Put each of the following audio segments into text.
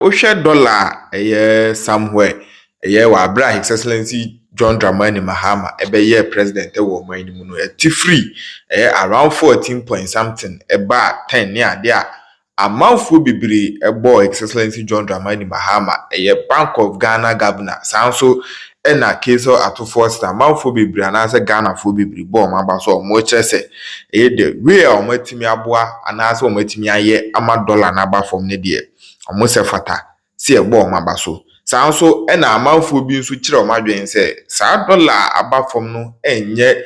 ohwe dollar somewhere wa bra His Excellency John Dramani Mahama ye president wo man ni mu no free around 14 point something eba 10 ne ade a amanfo bibiri ebo His Excellency John Dramani Mahama Bank of Ghana governor sanso na case Ato Forson amanfo bibiri anase Ghana fo bibiri bo ma ba so mo chese de we o matimi aboa anase o matimi aye ama dollar na ba fom ne de omo se fata si ebo ma ba so sanso na amanfo bi nso kire o madwen se sa dollar aba fom no enye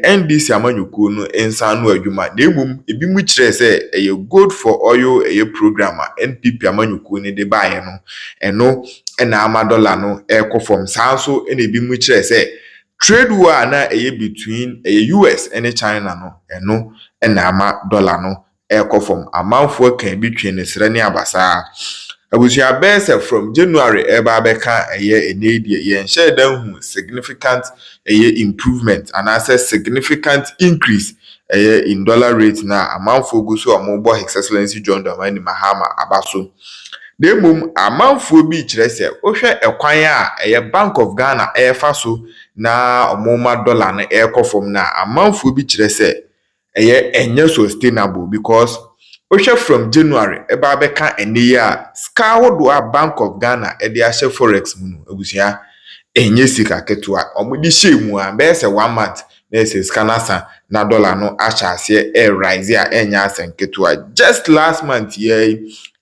NDC amanyuku no ensan no adwuma na emum ebi mu kire se good for oil program NPP amanyuku ne de baaye no eno na ama dollar no ekofom sanso na ebi mu kire se trade war na between US and China no eno na ama dollar no ekofom amanfo kan bi twe ne sere ne abasa abusia bese from January eba beka enedie yen share dan hu significant improvement and access significant increase in dollar rate na amanfo go so amobo His Excellency John Dramani Mahama abaso demum amanfo bi kire se ohwe ekwan a Bank of Ghana fa so na omoma dollar na ekofom na amanfo bi kire se enye sustainable because Osha from January eba beka eniya ska wodo a Bank of Ghana ede ahye Forex mu no abusia enye sika ketua omudi shemu a be se 1 month na se scanner na dollar no acha ase rise a enya asen ketua just last month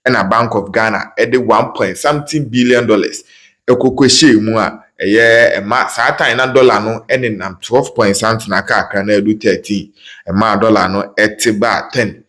na Bank of Ghana ede 1 something billion dollars ekoko shemu a ema sa time na dollar no enenam 12 point something na aka na edu 13 ema dollar no etiba 10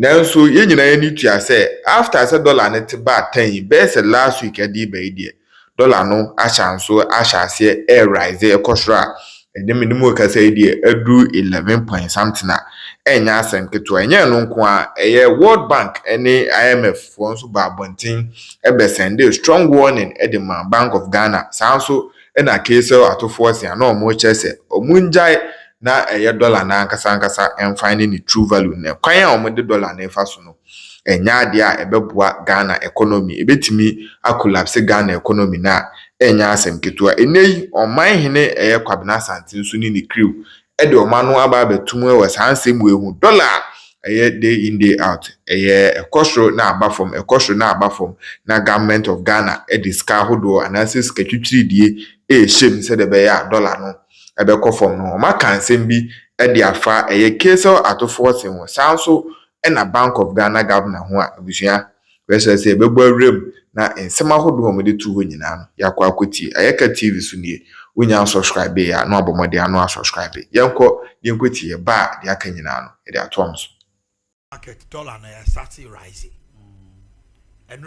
Nanso ye nyina ni tua se after say dollar net ba 10 be say last week adi ba idie dollar no achanso achase rise ekosra edeminimu ka say idie adu 11 point something na enya asenketo enye no nko a World Bank ene IMF for nso ba bontin ebe send strong warning edema Bank of Ghana sanso na case Ato Forson na omo chese omunjai na dollar na nkasa and finding the true value na kwan a omode dollar na efa so no enya ade a ebeboa Ghana economy ebetimi collapse Ghana economy na enya asem ketua enei oman hene kwabena santin so ni crew de omano aba betum we sansem we hu dollar day in day out ekosro na aba from ekosro na aba from na government of Ghana diska hodo analysis ketwitiri die shem se de be ya dollar no ebe kofom no ma kansem bi de afa case Ato Forson wo sanso na Bank of Ghana governor ho a abusia we say ebebo awrem na ensema hodo ho mede tu ho nyina no yakwa akoti ayeka TV so nie wonya subscribe ya no abomode ano subscribe yenkoti ba de aka nyina no de atom so market dollar na start rising and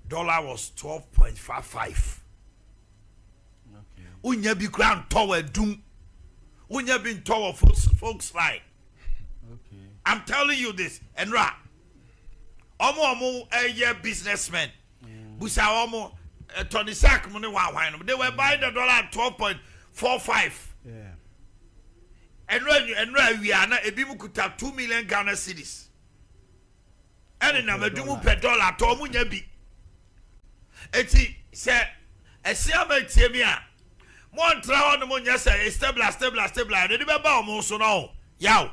dollar was 12.55. Unya bi grand tower doom. Unya bin tower folks like. Okay. I'm telling you this. And omo businessmen. Busa omo Tony Sack money wine. They were buying the dollar at 12.45. Yeah. And we are not ebi mukuta 2 million Ghana cedis. And na medumu per dollar to omunya bi. Eti se esiama tiemia. Montra on monya say stable. They be ba omo so no. Yaw.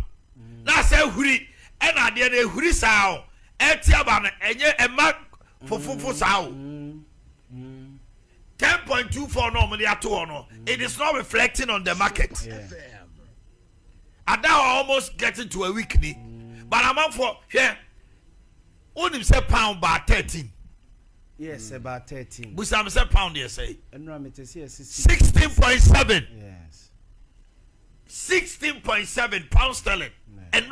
Na say huri e na de na huri sao. Etiaba na enye ema fofofo sao. 10.24 no money ato no. It is not reflecting on the market. Yeah. And now almost getting to a week ni. But I'm for yeah. Only say pound by 13. Yes, about 13. But I'm say pound yes say. And 16.7. Yes. 16.7 pound sterling. And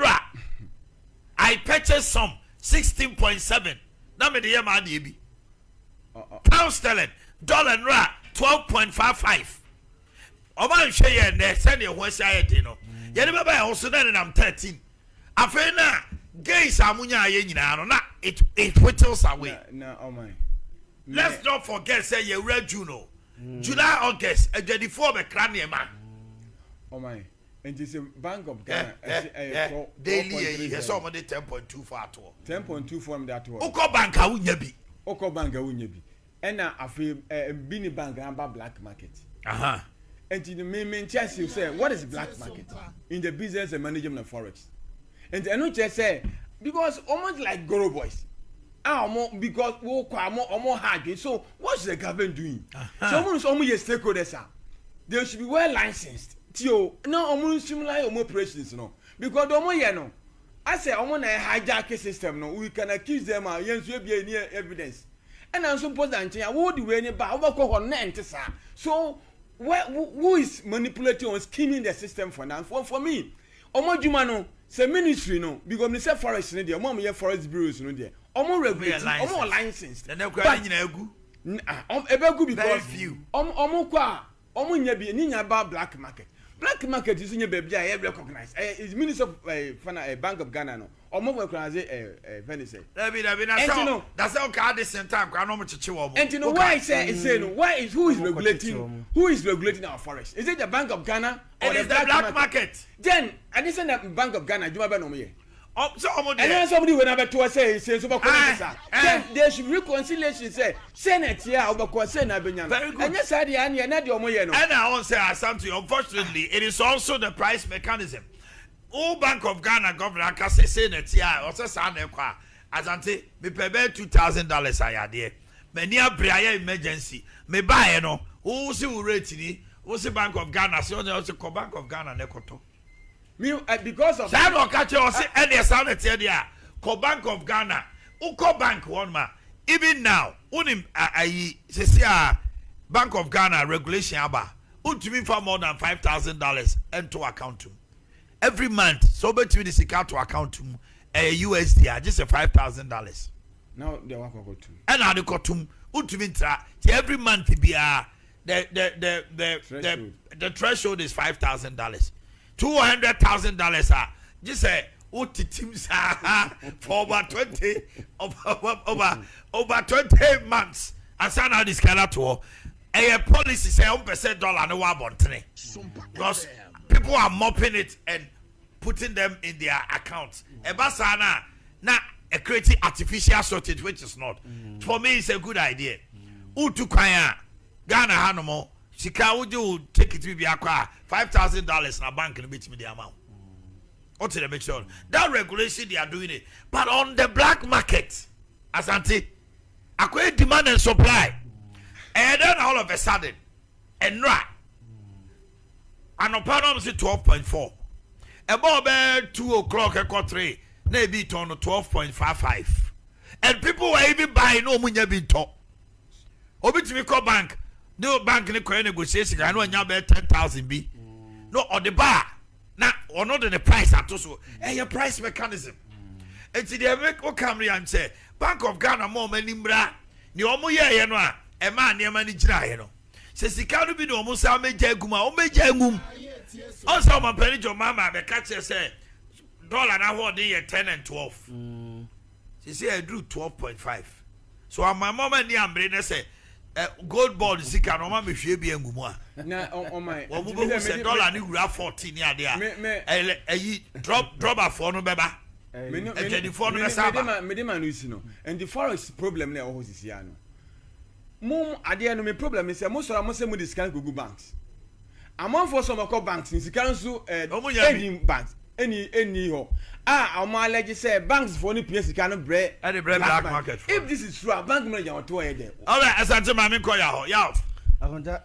I purchased some 16.7. Now me the year man be. Pound sterling, dollar and 12.55. Oman share ne send you one side you know. You remember also then I'm 13. After na gays amunya ye nyina no na it whittles away. No, oh my. Let's not forget say you read Juno. July, August, 24 be crane man. Oh my. And it's a Bank of Ghana. Daily, yes, somebody 10.2 for at all. 10.2 from that one. Oko bank, I wouldn't be. Oko bank, I wouldn't be. And now I feel Bini Bank and black market. And in the main chance you say, what is black market? In the business and management of Forex. And I know just say, because almost like Goro boys. Because more hard. So what's the government doing? So almost your stakeholders are. They should be well licensed. Tio, no almost similar operations, no. Because no. I say I want a hijack system, no. We can accuse them yes, we be near evidence. And I'm supposed that I would do any about so who is manipulating or scheming the system for now? For me, Omojumano, say ministry no, because me say forest no there, mom forest bureaus no there. Omo regulate, omo licensed. Then egu. Ebegu because very few. Omo kwa, omo nya bi ni nya ba black market. Black market is nya baby I recognize. Is Minister of Bank of Ghana no. Omo recognize Venice. That's how card this same time. I know much chichi. And you know why I say no? Why is who is regulating our forest? Is it the Bank of Ghana or the black market? Then I listen the Bank of Ghana. You never know me. So and then somebody will never to say super then there should be reconciliation. Say Senate here over Senate Benyan. Very good. And yes, I and not your moyeno. And I want to say something. Unfortunately, it is also the price mechanism. All Bank of Ghana governor can say Senate here or say Sanekwa. As I say, me pay $2,000 a year. Me near prayer emergency. Me buy no. Who see who rate ni? Who see Bank of Ghana? See also Bank of Ghana nekoto. Me because of that no catch you say any sound here there. Bank of Ghana. Uko bank one ma. Even now, unim say Bank of Ghana regulation aba. Untumi for more than $5,000 into account to. Every month, so between the account to account to USD just $5,000. Now they want to go to. And now they got to untumi every month be the threshold is $5,000. $200,000 just say teams for over 20 over 20 months and sign out this kind of tour. A policy say $1 no one because people are mopping it and putting them in their accounts. Ebasana na a creating artificial shortage, which is not. For me, it's a good idea. Utu kwaya Ghana hanomo. Sika would you take it to be acquire $5,000 in a bank and beat me the amount. What to make sure that regulation they are doing it, but on the black market, Asante, acquire demand and supply, and then all of a sudden, and right, and upon say 12.4, above 2 o'clock at quarter 3, maybe it on 12.55, and people were even buying no money being taught. Obi to me call bank. No bank ni kwa negotiation I know nya be 10,000 bi no or the bar na or not the price atoso your price mechanism enti dey make o camera and say Bank of Ghana mo mani mbra ni omo ye no a e ma ne ma ni gira ye no se sika no bi no omo sa meja aguma o meja agum on sa ma pani jo mama be catch say dollar na ho dey 10 and 12 she say I drew 12.5 so my mama ni ambre na say gold bond sika no ma me hwe bi angumu a na on my wo bo say dollar ni wura 14 ni ade a drop afọ no beba me no no isi no and the forex problem na ho sisi ya no mum ade no me problem is mo so mo say mo discount go banks among for some call banks in sika nso any banks any ho omo allege say banks for any place sika no bre black market if this is true bank manager want to there all right asante ma me call ya ho ya ahonda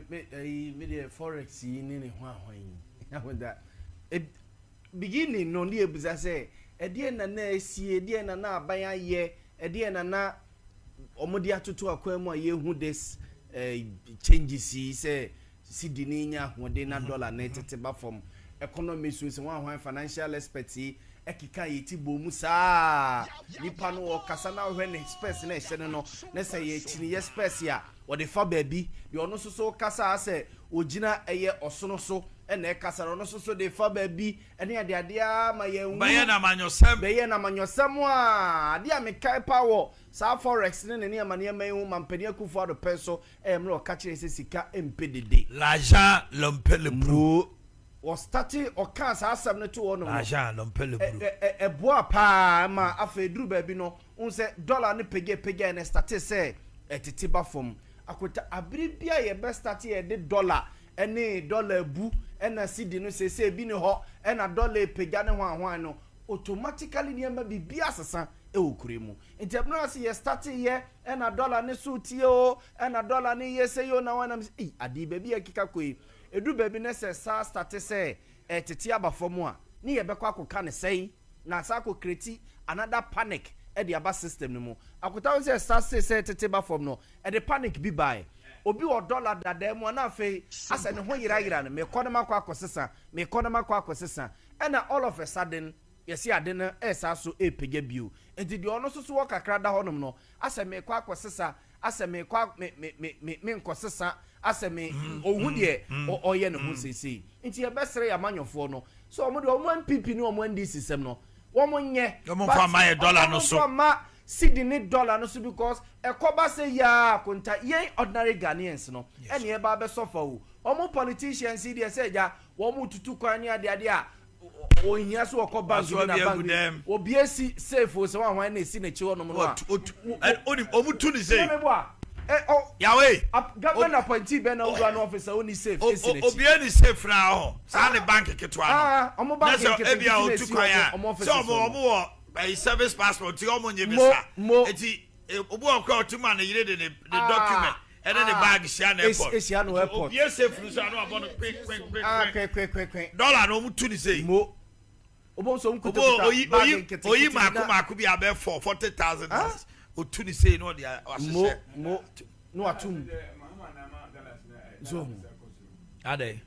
me the forex ni ne ho ahwan ahonda beginning no ne ebuza say ede na na esi ede na na aban aye ede na omodi atoto akwam aye hu this changes say cedi ni nya hode na dollar na tete ba from economy so se wan financial experts ekika yeti bomu saa nipa no okasa na hwe ne experts na ehye no na say ye chini experts ya wo de fa baabi de ono so kasa ase ogina eye osono so na ekasa no so de fa baabi ene ade ma ye wu be ye na manyosam a ade a me kai power sa forex ne ne amane ma hu mampani akufo ado peso emre o ka kire se sika empedede l'argent l'homme le pro was starting or cancer asem ne to one aja no pele bru boa pa ma afa duru ba bi no un say dollar ne pege ne start say etitiba from akota abiri bia ye best start ye de dollar ene dollar bu ena cedi no say bi ne ho ena dollar pega ne hwan no automatically niam bi bia asesa e okure mu entabno say ye start ye ena dollar ne so tie o ena dollar ne ye say yo na wana adi ba bi akika koi edu ba bi ne say sa start say etiti aba from a ne ye bekwa akoka ne say na sa ko create another panic e the aba system no mu akota say start say etiti ba from no e the panic bi buy obi o dollar dada mu na afei asa ne ho yira no me kodema kwa akosesa ena all of a sudden yesi ade no esa so epege bio enti de ono so wo kakra da honom no asa me kwa akosesa asa me kwa me nkosesa asa me ohu de oye ne ho sesi enti ye besere ya manyofo no so omo de omo MPP ni omo NDC system no womo nye omo fa ma dollar no so cedi ne dollar no so because ekoba say ya konta ye ordinary Ghanaians no ene e ba be suffer o omo politicians dey say ja womo tutu kwan ni ade a ohia so okoba ngi na bank obi esi safe o se wan na esi na chi wono no omu tu ni say yawe government appointee be na udwa no officer oni safe esi na chi obi ani safe na ho sa ne bank ketwa no omo bank ketwa e bia o tu kwan ya so omo a service passport ti omo nye bisa eti obu okwa otuma na yire de document and then the bag share na airport airport yes safe so no about quick dollar no mu tu ni say mo obo so mkuta oyi mako bi abe for $40,000 o tu ni say no dia mo no atum so ade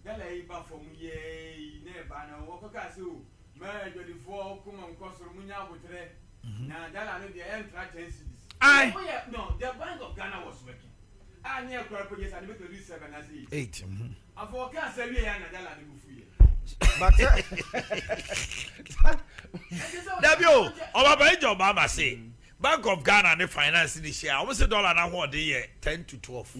gala yi ba from ye ne ba na wo ko ka se o ma jodifo kuma nkosoro munya abotre na dala no dia entra chances no the Bank of Ghana was working and near corporate and make a 7 as 8 and for can say we na dala no bufu ye but Dabio Obaba Ejobama say Bank of Ghana the finance this year almost dollar na ho dey 10 to 12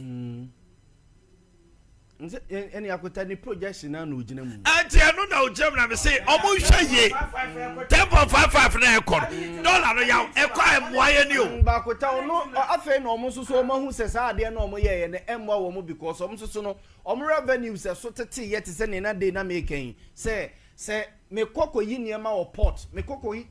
any akota ni projection na no gina mu anti anu na ojam na me say omo hwe ye 10.55 na ekor dollar no ya ekwa emoye ni o ba akota no afa na omo so omo hu se sa ade na omo ye ne emwa wo mo because omo so no omo revenue se so tete ye te se ne na dey na me kan se me kokoyi niema o port me kokoyi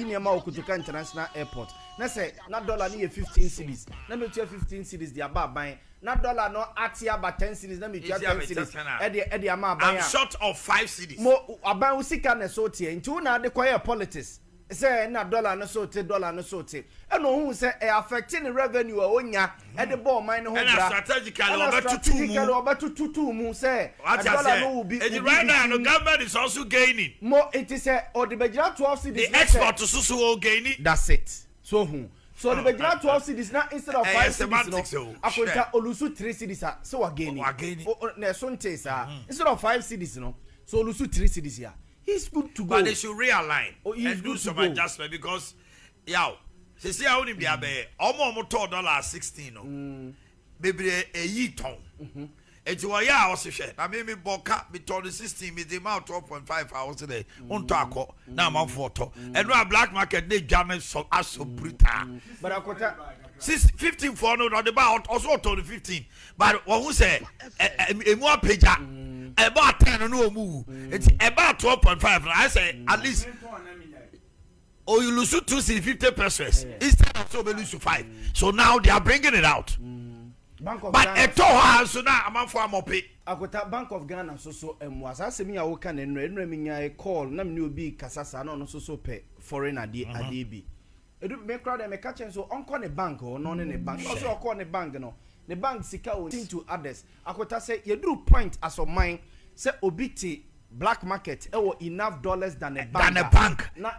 niema o Kutuka International Airport na say na dollar ni 15 cedis na me 15 cedis dia ba ban na dollar no atia ba 10 cedis na me 10 cedis e de ama ban I'm short of 5 cedis mo aban usika na so tie nti na de koye politics say na dollar no so te e no hu say e affecting the revenue onya e de ball mine ho bra and strategically obetutu mu say dollar no will be right now the government is also gaining mo it is o de begira 12 cedis the export to so gaining that's it so the begira 12 cedis now instead of 5 cedis no akonta olusu 3 cedis so we gaining na so ntesa instead of 5 cedis no so olusu 3 cedis ya. He's good to go. But they should realign and do some adjustment because, they say I only be a almost $16 no. Baby, a year ton. And you are also share. I mean, me boka be told the 16 me the amount 12.5 hours today. On taco now I'm photo. And no black market they jam so brutal. But I got 15 for no the about also told the 15. But what who say a more pager. About 10 no move. It's about 12.5. I say at least. Or you lose 250 pesos instead of so lose 5. So now they are bringing it out. But at all, so now I'm for more pay. I got Bank of Ghana so was asking me I can and a call. Nam new be Casasa no so pay foreign ADB. It do make crowd and make catch so on a bank or non in a bank. Also call a bank no. The bank sika will to others. Akota say you do point as of mine say obiti black market enough dollars than a bank. Na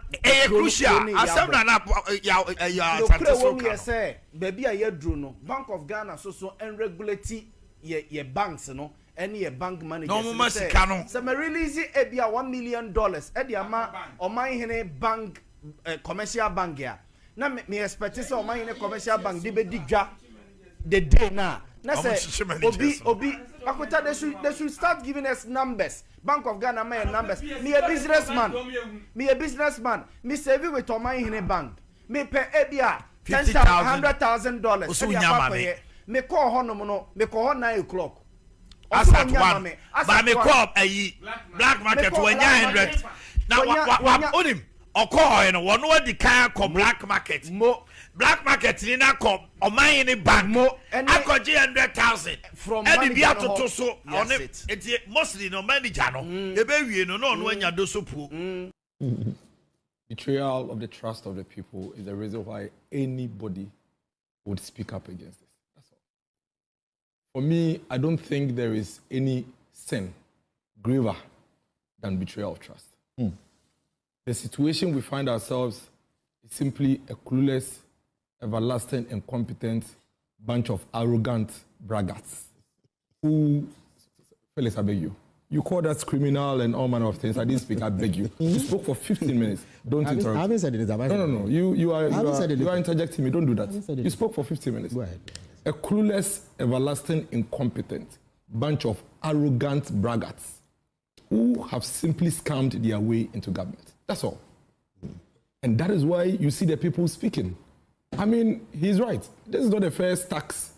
crucial. Asem na ya say baby a yedru no Bank of Ghana so and regulate ye banks no any ye bank managers. No mo sika no. Say me release e bia $1 million e de ama o man hene bank commercial bank ya. Na me expect say o man hene commercial bank de be digwa the day now. Obi, Akuta, they should start giving us numbers Bank of Ghana my numbers. Me a businessman. Me save with Omai in a bank. Me pay ebia $100,000. Me call honomono. Me call 9 o'clock. As at one. But me call a black market 100. Now what on him? Or call and one word the car called black market. Black market in a cop or my any bank and I got 100,000 from any Ato to so on it. It's mostly no manager. The baby no when you do so poor. Betrayal of the trust of the people is the reason why anybody would speak up against this. That's all. For me, I don't think there is any sin graver than betrayal of trust. The situation we find ourselves is simply a clueless, everlasting, incompetent bunch of arrogant braggarts who, Felix, I beg you. You called us criminal and all manner of things. I didn't speak, I beg you. You spoke for 15 minutes. Don't interrupt. I haven't said anything. No. You are interjecting me. Don't do that. You spoke for 15 minutes. Go ahead. A clueless, everlasting, incompetent bunch of arrogant braggarts who have simply scammed their way into government. That's all. And that is why you see the people speaking. I mean, he's right. This is not the first tax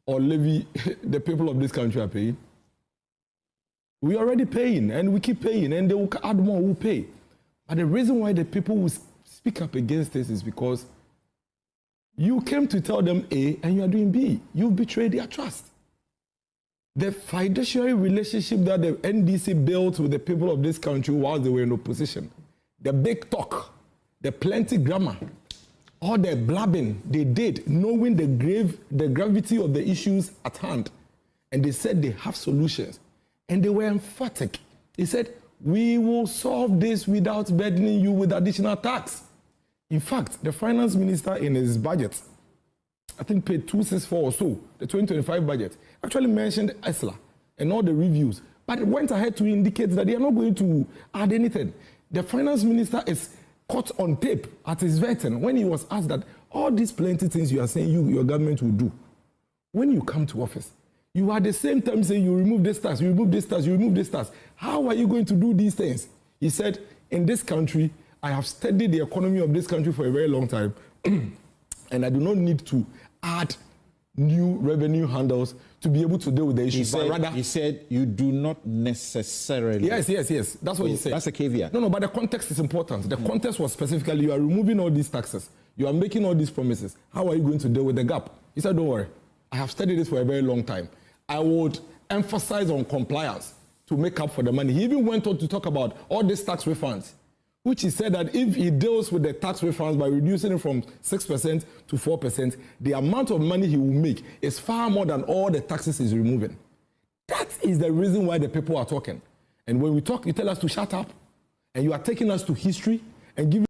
or levy the people of this country are paying. We are already paying, and we keep paying, and they will add more, we'll pay. But the reason why the people will speak up against this is because you came to tell them A, and you are doing B. You betrayed their trust. The fiduciary relationship that the NDC built with the people of this country while they were in opposition, the big talk, the plenty grammar, all the blabbing they did, knowing the gravity of the issues at hand. And they said they have solutions. And they were emphatic. They said, we will solve this without burdening you with additional tax. In fact, the finance minister in his budget, I think paid 264 or so, the 2025 budget, actually mentioned ESLA and all the reviews, but it went ahead to indicate that they are not going to add anything. The finance minister is caught on tape at his vetting when he was asked that all these plenty things you are saying your government will do. When you come to office, you are at the same time saying you remove this tax, you remove this tax, you remove this tax. How are you going to do these things? He said, in this country, I have studied the economy of this country for a very long time, and I do not need to add new revenue handles to be able to deal with the issues. He said you do not necessarily. Yes. That's what he said. That's a caveat. No, but the context is important. The context was specifically, you are removing all these taxes. You are making all these promises. How are you going to deal with the gap? He said, don't worry. I have studied this for a very long time. I would emphasize on compliance to make up for the money. He even went on to talk about all these tax refunds, which he said that if he deals with the tax refunds by reducing it from 6% to 4%, the amount of money he will make is far more than all the taxes he's removing. That is the reason why the people are talking. And when we talk, you tell us to shut up, and you are taking us to history and giving